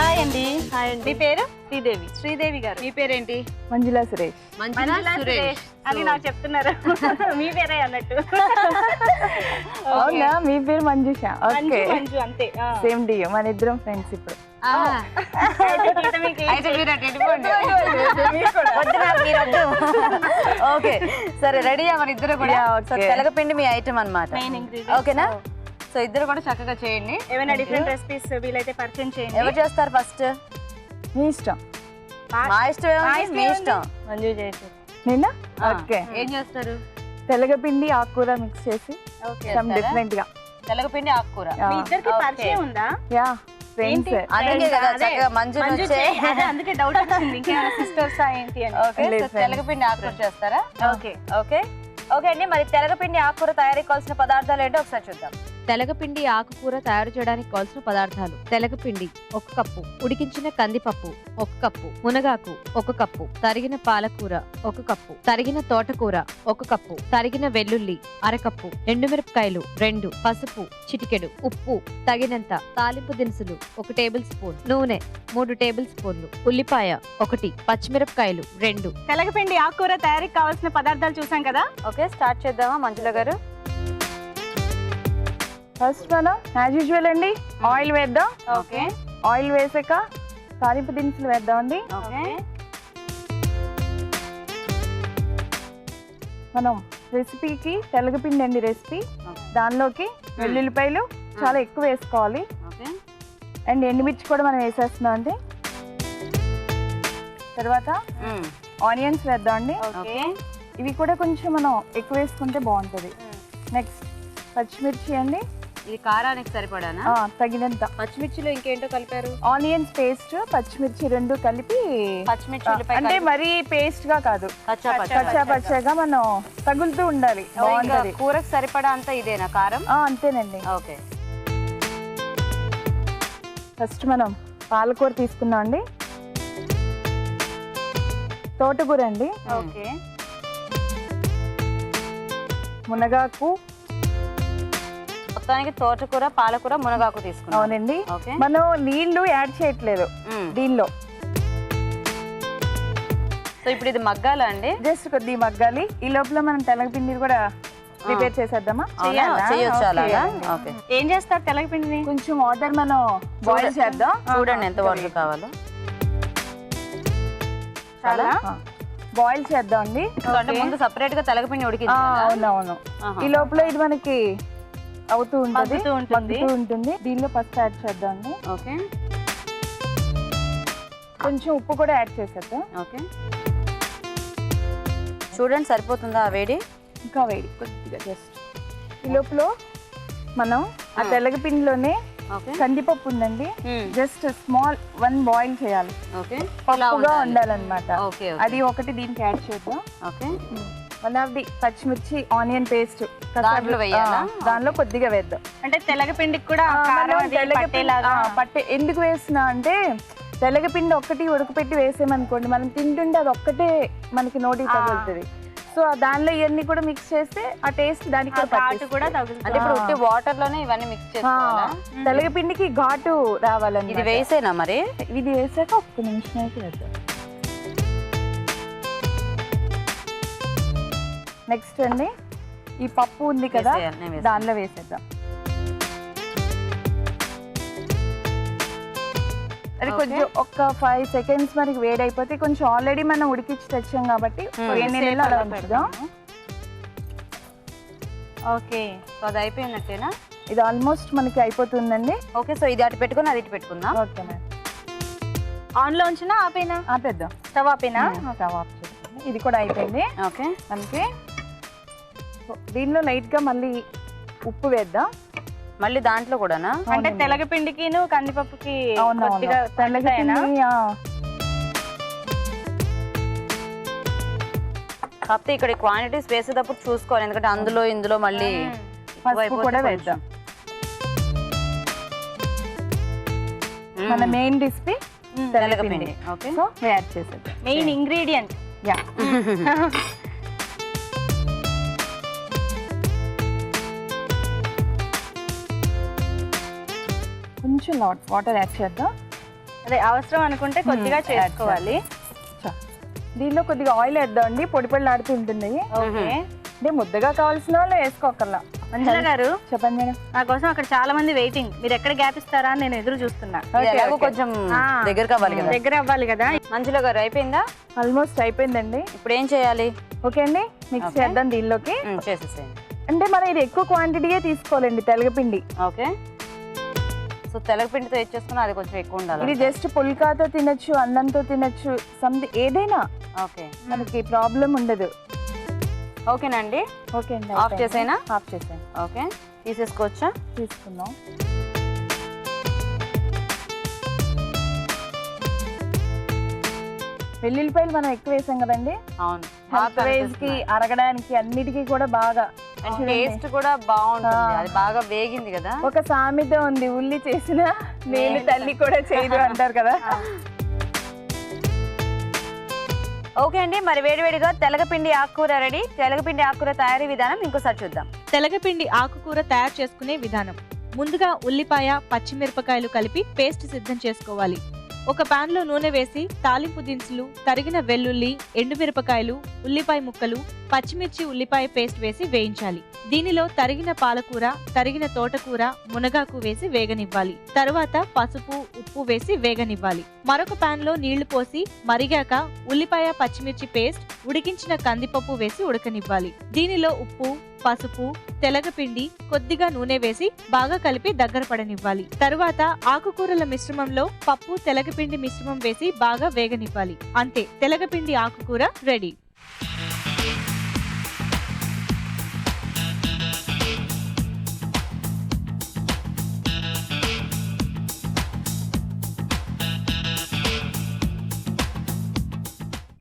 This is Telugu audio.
హాయ్ అండి. మీ పేరు? శ్రీదేవి. శ్రీదేవి గారు. మీ పేరేంటి? మంజులా సురేష్. మంజులా సురేష్ అని నాకు చెప్తున్నారు. మీ పేరే అన్నట్టు. అవునా, మీ పేరు మంజుష. ఓకే, మంజు అంతే. సేమ్ డి. మన ఇద్దరం ఫ్రెండ్స్ ఇప్పుడు. ఓకే సరే, రెడీ మన ఇద్దరు కూడా. తెలగపిండి మీ ఐటమ్ అన్నమాట, ఓకేనా? సో ఇద్దరు కూడా చక్కగా చేయండి. ఏమైనా డిఫరెంట్ రెసిపీస్ వీలైతే పరిచయం చేయండి. ఎవరు చేస్తారు ఫస్ట్? మీ ఇష్టం. మా ఇష్టం, మీ ఇష్టం. మంజు చేసి నిన్న ఓకే. ఏం చేస్తారు? తెలగపిండి ఆకుకూర మిక్స్ చేసి సమ్ డిఫరెంట్ గా. తెలగపిండి ఆకుకూర మీ ఇద్దరికి పరిచయం ఉందా? Yeah, friends. అందుకే కదా చక్కగా మంజు అందుకే డౌట్ వచ్చింది, ఇంకేమైనా సిస్టర్స్ ఏంటి అని. ఓకే, తెలగపిండి ఆకుకూర చేస్తారా? ఓకే ఓకే ఓకే అండి. మరి తెలగపిండి ఆకుకూర తయారీ కావాల్సిన పదార్థాలు ఏంటో ఒకసారి చూద్దాం. తెలగపిండి ఆకుకూర తయారు చేయడానికి కావాల్సిన పదార్థాలు: తెలగపిండి 1 కప్పు, ఉడికించిన కందిపప్పు 1 కప్పు, మునగాకు 1 కప్పు, తరిగిన పాలకూర 1 కప్పు, తరిగిన తోటకూర 1 కప్పు, తరిగిన వెల్లుల్లి 1/2 కప్పు, ఎండుమిరపకాయలు 2, పసుపు చిటికెడు, ఉప్పు తగినంత, తాలింపు దినుసులు 1 టేబుల్ స్పూన్, నూనె 3 టేబుల్ స్పూన్లు, ఉల్లిపాయ 1, పచ్చిమిరపకాయలు 2. తెలగపిండి ఆకుకూర తయారీకి కావాల్సిన పదార్థాలు చూసాం కదా. ఓకే, స్టార్ట్ చేద్దామా మంజుల గారు? ఫస్ట్ మనం యాజ్ యూజువల్ అండి ఆయిల్ వేద్దాం. ఓకే, ఆయిల్ వేసాక తాలింపు దినుసులు వేద్దామండి. ఓకే. మనం రెసిపీకి తెలగపిండి అండి రెసిపీ. దానిలోకి వెల్లుల్లిపాయలు చాలా ఎక్కువ వేసుకోవాలి. అండ్ ఎండుమిర్చి కూడా మనం వేసేస్తున్నాం అండి. తర్వాత ఆనియన్స్ వేద్దాం అండి. ఓకే, ఇవి కూడా కొంచెం మనం ఎక్కువ వేసుకుంటే బాగుంటుంది. నెక్స్ట్ పచ్చిమిర్చి అండి. ఇది కారానికి సరిపడానా? తగినంత. పచ్చిమిర్చిలో ఇంకేంటో కలిపారు? ఆనియన్స్ పేస్ట్, పచ్చిమిర్చి 2 కలిపి. పచ్చిమిర్చి అంటే మరీ పేస్ట్ గా కాదు, కచ్చా పచ్చగా మనం తగులుతూ ఉండాలి. బాగుంటది. కూరకు సరిపడా అంతా ఇదేనా కారం? అంతేనండి. ఓకే, ఫస్ట్ మనం పాలకూర తీసుకుందాం అండి. తోటకూర అండి. ఓకే. మునగాకు. మొత్తానికి తోటకూర, పాలకూర, మునగాకు తీసుకున్నాం. అవునండి. ఓకే, మనం నీళ్లు యాడ్ చేయట్లేదు దీనిలో. సో ఇప్పుడు ఇది మగ్గాలా అండి? జస్ట్ కొద్ది మగ్గాలి. ఈ లోపల మనం తెలగపిండి కూడా ప్రిపేర్ చేసేద్దామా? చేయొచ్చు అలాగా. ఓకే, ఏం చేస్తారు తెలగపిండిని? కొంచెం వాటర్ మనం బాయిల్ చేద్దాం. చూడండి ఎంత వాటర్ కావాలో. చాలా బాయిల్ చేద్దాం అండి. అంటే ముందు సపరేట్ గా తెలగపిండి ఉడికించాలా? అవునవును. ఈ లోపల ఇది మనకి అవుతూ ఉంటుంది, మగ్గుతూ ఉంటుంది. దీనిలో పసుపు యాడ్ చేద్దాం అండి. ఓకే, కొంచెం ఉప్పు కూడా యాడ్ చేసేద్దాం. ఓకే. చూడండి సరిపోతుందా ఆ వేడి? ఇంకా వేడి కొద్దిగా జస్ట్. ఈ లోపల మనం ఆ తెలగపిండిలోనే కందిపప్పు ఉందండి, జస్ట్ స్మాల్ 1 బాయిల్ చేయాలి. ఓకే, పప్పుగా ఉండాలన్నమాట. ఓకే, అది ఒకటి దీనికి యాడ్ చేద్దాం. ఓకే. 1 ఆఫ్ ది పచ్చిమిర్చి ఆనియన్ పేస్ట్ దాంట్లో వేయాలా? దానిలో కొద్దిగా వేద్దాం. అంటే తెలగపిండికి కూడా పట్టే. ఎందుకు వేస్తున్నా అంటే తెలగపిండి ఒక్కటి ఉడకపెట్టి వేసామనుకోండి, మనం తింటుంటే అది ఒక్కటే మనకి నోటికి తగులుతుంది. సో దానిలో ఇవన్నీ కూడా మిక్స్ చేస్తే ఆ టేస్ట్ దానికి కూడా తగులుతుంది. అంటే ఇప్పుడు ఉట్టి వాటర్ లోనే ఇవన్నీ మిక్స్ చేసుకోవాలా? తెలగపిండికి ఘాటు రావాలండి. ఇది వేసేనా మరి? ఇది వేసాక 1 నిమిషం అయితే వేద్దాం. నెక్స్ట్ అండి ఈ పప్పు ఉంది కదా, దానిలో వేసేద్దాం. అది కొంచెం ఒక 5 సెకండ్స్ మనకి వేడైపోతే, కొంచెం ఆల్రెడీ మనం ఉడికించి తెచ్చాం కాబట్టి వేడినీళ్ళలో అలా ఉంచుదాం. ఓకే, సో అది అయిపోయినట్టేనా? ఇది ఆల్మోస్ట్ మనకి అయిపోతుందండి. ఓకే, సో ఇది అటు పెట్టుకుని అది ఇటు పెట్టుకుందాం. Okay madam. ఆన్ లో ఉంచినా ఆపేనా? ఆపేద్దాం. స్టవ్ ఆపేనా? స్టవ్ ఆఫ్ చేద్దాం. ఇది కూడా అయిపోయింది. ఓకే, మనకి దీనిలో లైట్ గా మళ్ళీ ఉప్పు వేద్దాం. మళ్ళీ దాంట్లో కూడానా? అంటే తెలగపిండికి కందిపప్పుకి కాకపోతే ఇక్కడ క్వాంటిటీస్ వేసేటప్పుడు చూసుకోవాలి, ఎందుకంటే అందులో ఇందులో మళ్ళీ పసుపు కూడా వేద్దాం. మన మెయిన్ రెసిపీ తెలగపిండి. ఓకే, సో యాడ్ చేసేద్దాం. Main ingredient. యా. కొంచెం వాటర్ యాడ్ చేద్దాం. అదే అవసరం అనుకుంటే కొద్దిగా చేసుకోవాలి. దీనిలో కొద్దిగా ఆయిల్ వేద్దామండి, పొడి పొడిలాడుతూ ఉంటుంది. ఓకే, అంటే ముద్దగా కావాల్సిన వాళ్ళు వేసుకోకర్లా. మంజుల గారు చెప్పండి మేడం. నా కోసం అక్కడ చాలా మంది వెయిటింగ్, మీరు ఎక్కడ గ్యాప్ ఇస్తారా అని నేను ఎదురు చూస్తున్నా. ఎలాగో కొంచెం దగ్గర కావాలి కదా. దగ్గర అవ్వాలి కదా. మంజుల గారు అయిపోయిందా? ఆల్మోస్ట్ అయిపోయిందండి. ఇప్పుడు ఏం చేయాలి? ఓకే అండి, మిక్స్ Okay. చేద్దాం దీనిలోకి. చేసేసేయండి. అంటే మనం ఇది ఎక్కువ క్వాంటిటీయే తీసుకోవాలండి తెలగపిండి. ఓకే, సో తెలగపిండితో ఏది చేసుకున్నా అది కొంచెం ఎక్కువ ఉండాలి. ఇది జస్ట్ పుల్కాతో తినొచ్చు, అన్నంతో తినొచ్చు, సంథింగ్ ఏదైనా ఓకే, మనకి ప్రాబ్లం ఉండదు. ఓకేనండి. ఓకే అండి, ఆఫ్ చేసేనా? ఆఫ్ చేసేయండి. ఓకే, తీసేసుకోవచ్చా? తీసుకుందాం. వెల్లుల్లిపాయలు మనం ఎక్కువ వేసాం కదండి, అవును, హెల్త్ వైజ్ కి అరగడానికి అన్నిటికీ కూడా బాగా. టేస్ట్ కూడా బాగుంటుంది, అది బాగా వేగింది కదా. ఒక సామెత ఉంది, ఉల్లి చేసిన నేను తల్లి కూడా చేయదు అంటారు కదా. ఓకే అండి, మరి వేడివేడిగా తెలగపిండి ఆకుకూర రెడీ. తెలగపిండి ఆకుకూర తయారీ విధానం ఇంకోసారి చూద్దాం. తెలగపిండి ఆకుకూర తయారు చేసుకునే విధానం. ముందుగా ఉల్లిపాయ, పచ్చిమిరపకాయలు కలిపి పేస్ట్ సిద్ధం చేసుకోవాలి. ఒక పాన్ లో నూనె వేసి తాలింపు దినుసులు, తరిగిన వెల్లుల్లి, ఎండుమిరపకాయలు, ఉల్లిపాయ ముక్కలు, పచ్చిమిర్చి ఉల్లిపాయ పేస్ట్ వేసి వేయించాలి. దీనిలో తరిగిన పాలకూర, తరిగిన తోటకూర, మునగాకు వేసి వేగనివ్వాలి. తరువాత పసుపు, ఉప్పు వేసి వేగనివ్వాలి. మరొక పాన్ లో నీళ్లు పోసి మరిగాక ఉల్లిపాయ, పచ్చిమిర్చి పేస్ట్, ఉడికించిన కందిపప్పు వేసి ఉడకనివ్వాలి. దీనిలో ఉప్పు, పసుపు, తెలగపిండి, కొద్దిగా నూనె వేసి బాగా కలిపి దగ్గర పడనివ్వాలి. తరువాత ఆకుకూరల మిశ్రమంలో పప్పు, తెలగపిండి మిశ్రమం వేసి బాగా వేగనివ్వాలి. అంతే, తెలగపిండి ఆకుకూర రెడీ.